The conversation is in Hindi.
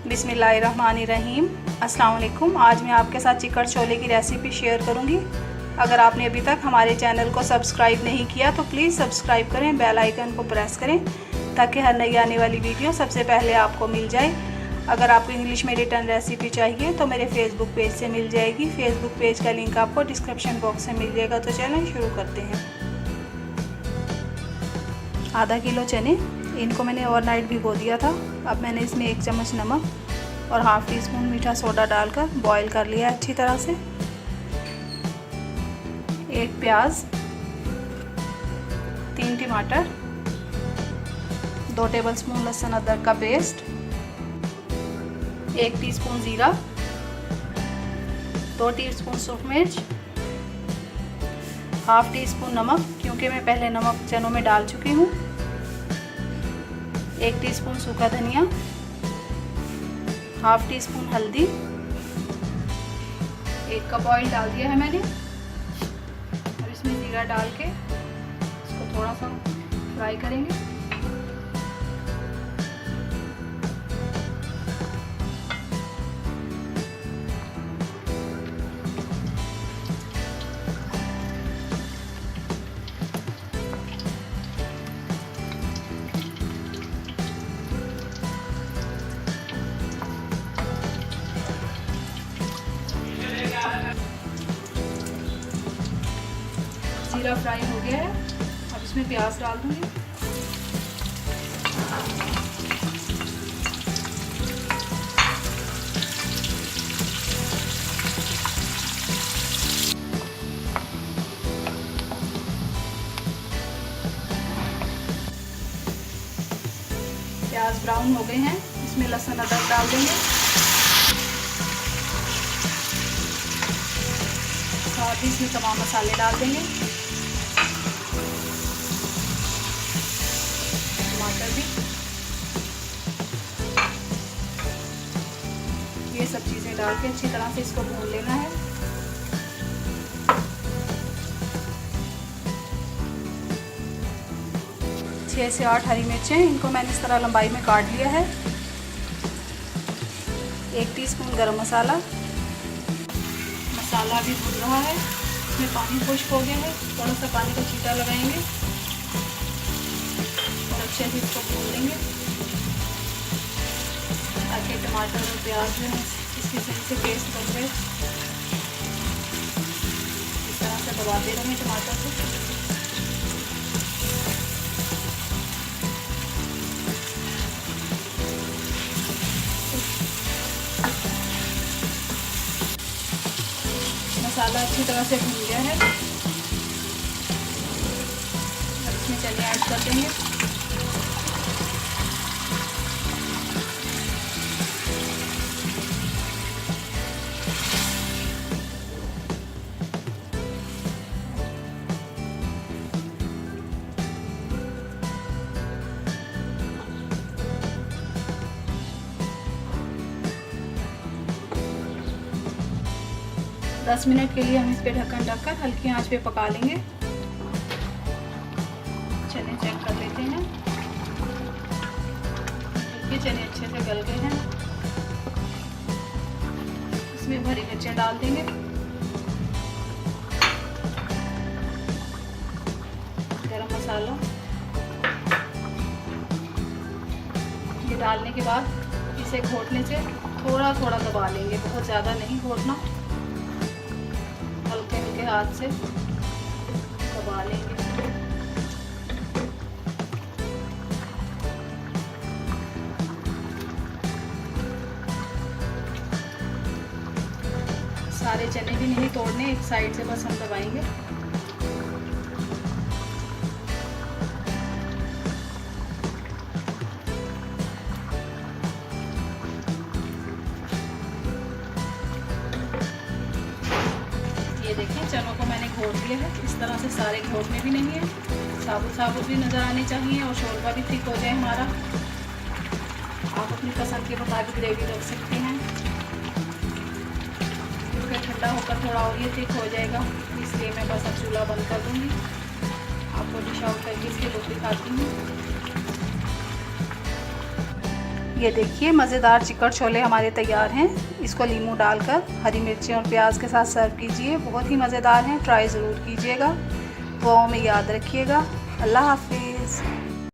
बिस्मिल्लाहिर्रहमानिर्रहीम। अस्सलाम वालेकुम। आज मैं आपके साथ चिकन छोले की रेसिपी शेयर करूंगी। अगर आपने अभी तक हमारे चैनल को सब्सक्राइब नहीं किया तो प्लीज़ सब्सक्राइब करें, बेल आइकन को प्रेस करें ताकि हर नई आने वाली वीडियो सबसे पहले आपको मिल जाए। अगर आपको इंग्लिश में रिटर्न रेसिपी चाहिए तो मेरे फेसबुक पेज से मिल जाएगी। फेसबुक पेज का लिंक आपको डिस्क्रिप्शन बॉक्स में मिल जाएगा। तो चलें शुरू करते हैं। आधा किलो चने, इनको मैंने ओवरनाइट भिगो दिया था। अब मैंने इसमें 1 चम्मच नमक और हाफ़ टी स्पून मीठा सोडा डालकर बॉईल कर लिया अच्छी तरह से। 1 प्याज, 3 टमाटर, 2 टेबलस्पून लहसुन अदरक का पेस्ट, 1 टीस्पून ज़ीरा, 2 टीस्पून सूखी मिर्च, हाफ़ टी स्पून नमक क्योंकि मैं पहले नमक चनों में डाल चुकी हूँ, 1 टीस्पून सूखा धनिया, हाफ़ टी स्पून हल्दी, 1 कप ऑयल डाल दिया है मैंने। अब इसमें जीरा डाल के इसको थोड़ा सा फ्राई करेंगे। जीरा फ्राई हो गया है। अब इसमें प्याज डाल दूंगी। प्याज ब्राउन हो गए हैं, इसमें लहसुन अदरक डाल देंगे। साथ ही इसमें तमाम मसाले डाल देंगे। टमाटर भी, ये सब चीज़ें डाल के अच्छी तरह से इसको भून लेना है। छः से 8 हरी मिर्चें, इनको मैंने इस तरह लंबाई में काट लिया है। 1 टीस्पून गरम मसाला। मसाला भी भून रहा है, इसमें पानी खुश्क हो गया है। थोड़ा सा पानी का छींटा लगाएंगे और अच्छे से इसको भून लेंगे ताकि टमाटर और प्याज जो है इसके सही से पेस्ट बन जाए। इस तरह से दबाते रहेंगे टमाटर को। मसाला अच्छी तरह से भून गया है। अब इसमें चने ऐड कर देंगे। दस मिनट के लिए हम इस पे ढक्कन ढककर हल्की आंच पे पका लेंगे। चने चेक कर लेते हैं। ये चने अच्छे से गल गए हैं। इसमें हरी मिर्चें डाल देंगे। गरम मसाला ये डालने के बाद इसे घोटने से थोड़ा थोड़ा दबा लेंगे, बहुत ज़्यादा नहीं घोटना, हल्के हल्के हाथ से दबा लेंगे। सारे चने भी नहीं तोड़ने, एक साइड से बस हम दबाएंगे। ये देखें चनों को मैंने घोट लिया है। इस तरह से सारे घोटने भी नहीं है, साबुत साबुत भी नज़र आने चाहिए और शोरबा भी ठीक हो जाए हमारा। आप अपनी पसंद के मुताबिक ग्रेवी रख सकते हैं। क्योंकि ठंडा होकर थोड़ा और ये थिक हो जाएगा, इसलिए मैं बस अब चूल्हा बंद कर दूँगी। आपको डिश आउट करके इसके लुक दिखाती हूँ। ये देखिए मज़ेदार चिकन छोले हमारे तैयार हैं। इसको नींबू डालकर हरी मिर्ची और प्याज के साथ सर्व कीजिए, बहुत ही मज़ेदार हैं। ट्राई ज़रूर कीजिएगा। दुआओं में याद रखिएगा। अल्लाह हाफिज़।